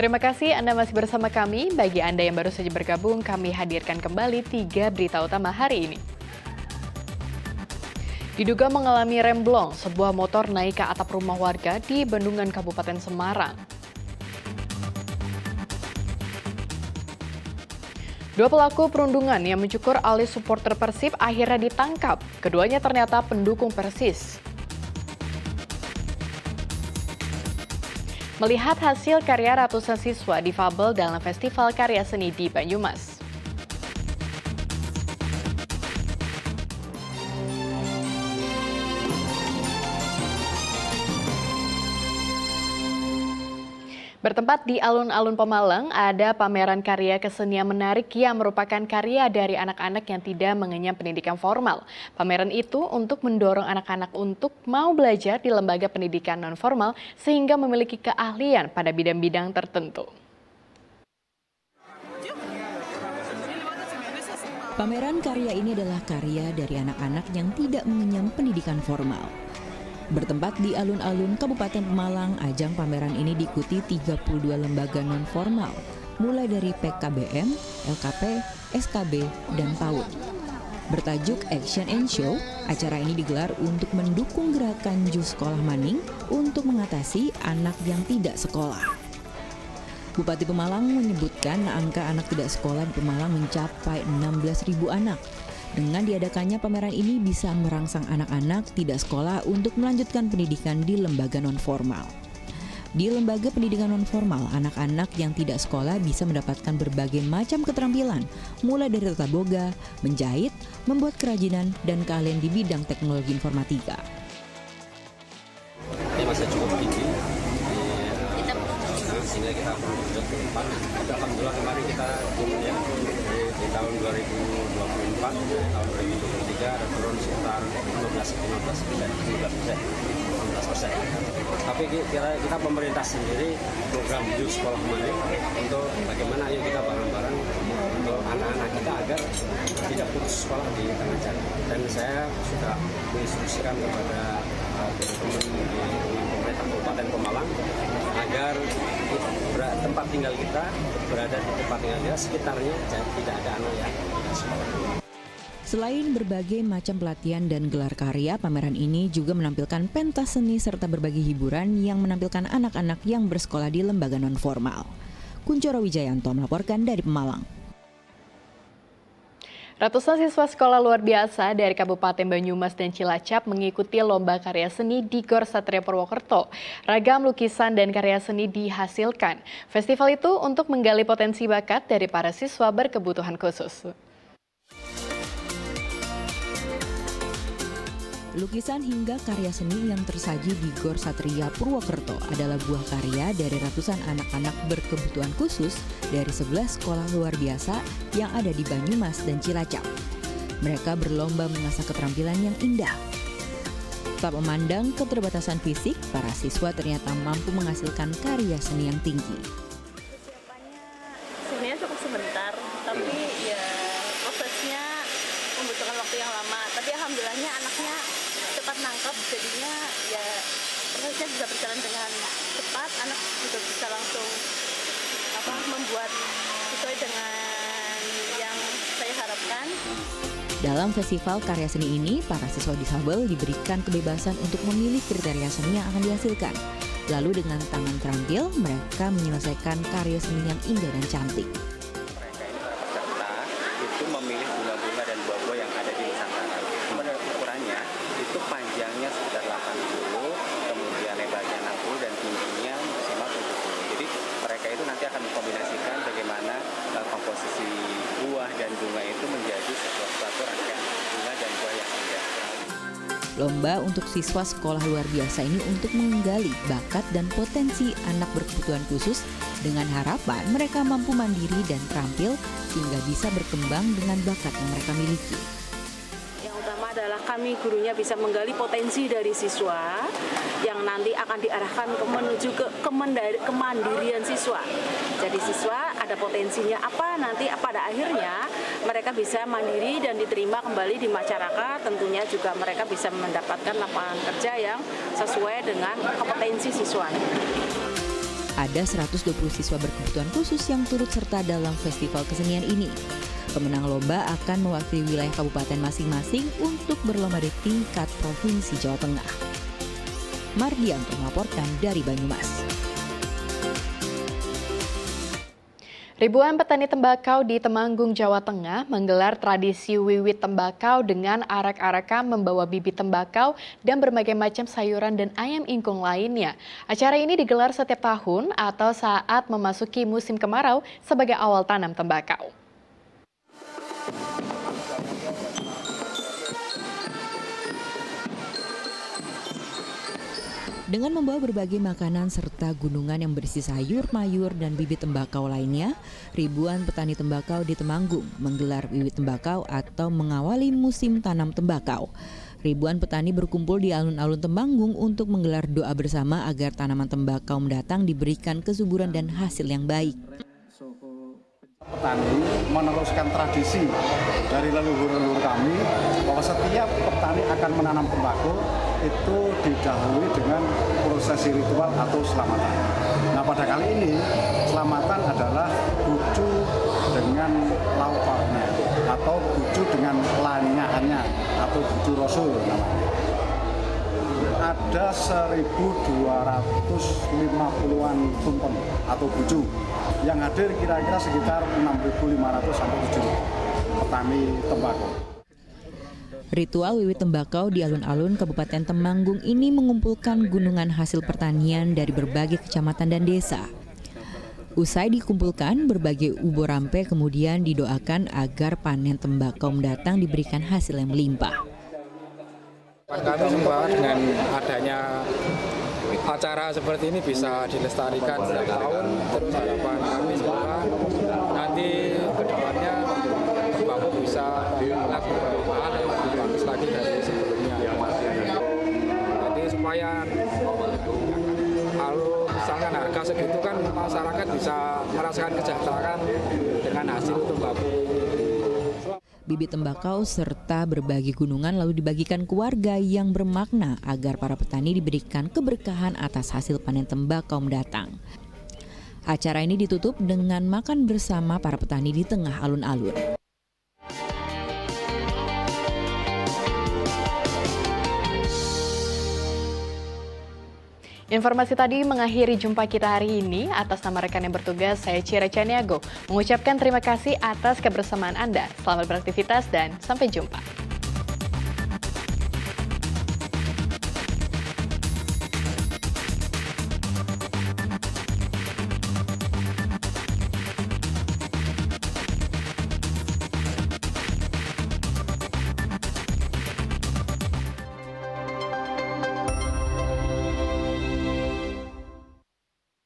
Terima kasih Anda masih bersama kami. Bagi Anda yang baru saja bergabung, kami hadirkan kembali 3 berita utama hari ini. Diduga mengalami remblong, sebuah motor naik ke atap rumah warga di Bendungan, Kabupaten Semarang. Dua pelaku perundungan yang mencukur alis supporter Persib akhirnya ditangkap. Keduanya ternyata pendukung Persis. Melihat hasil karya ratusan siswa difabel dalam Festival Karya Seni di Banyumas. Bertempat di alun-alun Pemalang, ada pameran karya kesenian menarik yang merupakan karya dari anak-anak yang tidak mengenyam pendidikan formal. Pameran itu untuk mendorong anak-anak untuk mau belajar di lembaga pendidikan non-formal sehingga memiliki keahlian pada bidang-bidang tertentu. Pameran karya ini adalah karya dari anak-anak yang tidak mengenyam pendidikan formal. Bertempat di alun-alun Kabupaten Pemalang, ajang pameran ini diikuti 32 lembaga non-formal, mulai dari PKBM, LKP, SKB, dan PAUD. Bertajuk Action and Show, acara ini digelar untuk mendukung gerakan Jus Sekolah Maning untuk mengatasi anak yang tidak sekolah. Bupati Pemalang menyebutkan angka anak tidak sekolah di Pemalang mencapai 16.000 anak. Dengan diadakannya pameran ini bisa merangsang anak-anak tidak sekolah untuk melanjutkan pendidikan di lembaga non-formal. Di lembaga pendidikan non-formal, anak-anak yang tidak sekolah bisa mendapatkan berbagai macam keterampilan, mulai dari tata boga, menjahit, membuat kerajinan, dan keahlian di bidang teknologi informatika. Ini masih cukup tinggi, sehingga kita berlanjut ke depan. Alhamdulillah kemarin kita turunnya di tahun 2024, tahun 2023 ada turun sekitar 15%. Tapi kita pemerintah sendiri program Jus Sekolah Maning untuk bagaimana ayo kita bareng-bareng untuk anak-anak kita agar tidak putus sekolah di tengah jalan. Dan saya sudah menginstruksikan kepada teman-teman di pemerintah Kabupaten Pemalang agar tempat tinggal kita berada di tempat tinggal kita sekitarnya tidak ada anak yang tidak sekolah. Selain berbagai macam pelatihan dan gelar karya, pameran ini juga menampilkan pentas seni serta berbagai hiburan yang menampilkan anak-anak yang bersekolah di lembaga non-formal. Kuncoro Wijayanto melaporkan dari Pemalang. Ratusan siswa sekolah luar biasa dari Kabupaten Banyumas dan Cilacap mengikuti lomba karya seni di Gor Satria Purwokerto. Ragam lukisan dan karya seni dihasilkan. Festival itu untuk menggali potensi bakat dari para siswa berkebutuhan khusus. Lukisan hingga karya seni yang tersaji di Gor Satria Purwokerto adalah buah karya dari ratusan anak-anak berkebutuhan khusus dari 11 sekolah luar biasa yang ada di Banyumas dan Cilacap. Mereka berlomba mengasah keterampilan yang indah. Tak memandang keterbatasan fisik, para siswa ternyata mampu menghasilkan karya seni yang tinggi. Persiapannya sebenarnya cukup sebentar, tapi ya prosesnya membutuhkan waktu yang lama. Tapi alhamdulillahnya anaknya cepat nangkep, jadinya ya prosesnya bisa berjalan dengan cepat. Anak juga bisa langsung membuat sesuai dengan yang saya harapkan. Dalam festival karya seni ini, para siswa disabel diberikan kebebasan untuk memilih kriteria seni yang akan dihasilkan. Lalu dengan tangan terampil, mereka menyelesaikan karya seni yang indah dan cantik. Mereka ini para peserta itu memilih bunga-bunga dan buah-buah yang ada di Nusantara. Pada ukurannya itu panjangnya sekitar 80, kemudian lebarnya 60 dan tingginya maksimal 70. Jadi mereka itu nanti akan mengkombinasikan bagaimana komposisi buah dan bunga itu menjadi suatu rangkaian bunga dan buah yang indah. Lomba untuk siswa sekolah luar biasa ini untuk menggali bakat dan potensi anak berkebutuhan khusus dengan harapan mereka mampu mandiri dan terampil sehingga bisa berkembang dengan bakat yang mereka miliki. Yang utama adalah kami gurunya bisa menggali potensi dari siswa yang nanti akan diarahkan menuju ke kemandirian siswa. Jadi siswa ada potensinya apa, nanti pada akhirnya mereka bisa mandiri dan diterima kembali di masyarakat. Tentunya juga mereka bisa mendapatkan lapangan kerja yang sesuai dengan kompetensi siswanya. Ada 120 siswa berkebutuhan khusus yang turut serta dalam festival kesenian ini. Pemenang lomba akan mewakili wilayah kabupaten masing-masing untuk berlomba di tingkat Provinsi Jawa Tengah. Mardianto melaporkan dari Banyumas. Ribuan petani tembakau di Temanggung, Jawa Tengah menggelar tradisi wiwit tembakau dengan arak-arakan membawa bibit tembakau dan berbagai macam sayuran dan ayam ingkung lainnya. Acara ini digelar setiap tahun atau saat memasuki musim kemarau sebagai awal tanam tembakau. Dengan membawa berbagai makanan serta gunungan yang berisi sayur, mayur, dan bibit tembakau lainnya, ribuan petani tembakau di Temanggung menggelar wiwit tembakau atau mengawali musim tanam tembakau. Ribuan petani berkumpul di alun-alun Temanggung untuk menggelar doa bersama agar tanaman tembakau mendatang diberikan kesuburan dan hasil yang baik. Petani meneruskan tradisi dari leluhur-leluhur kami bahwa setiap petani akan menanam tembakau itu didahului dengan prosesi ritual atau selamatan. Nah, pada kali ini selamatan adalah bucu dengan lauk pauknya atau bucu dengan lanyahannya atau bucu rasul namanya. Ada 1.250-an tumpeng atau bucu. Yang hadir kira-kira sekitar 6.500 sampai 7.000 petani tembakau. Ritual wiwit tembakau di alun-alun Kabupaten Temanggung ini mengumpulkan gunungan hasil pertanian dari berbagai kecamatan dan desa. Usai dikumpulkan, berbagai ubo rampe kemudian didoakan agar panen tembakau mendatang diberikan hasil yang melimpah. Kami sempat dengan adanya acara seperti ini bisa dilestarikan setiap tahun, terus harapan kami semoga nanti ke depannya tembakau bisa laku bermanfaat dan lebih bagus lagi dari sebelumnya. Jadi supaya kalau misalkan harga segitu kan masyarakat bisa merasakan kesejahteraan dengan hasil tembakau. Bibit tembakau serta berbagi gunungan lalu dibagikan ke warga yang bermakna agar para petani diberikan keberkahan atas hasil panen tembakau mendatang. Acara ini ditutup dengan makan bersama para petani di tengah alun-alun. Informasi tadi mengakhiri jumpa kita hari ini. Atas nama rekan yang bertugas, saya Cira Caniago mengucapkan terima kasih atas kebersamaan Anda. Selamat beraktivitas dan sampai jumpa.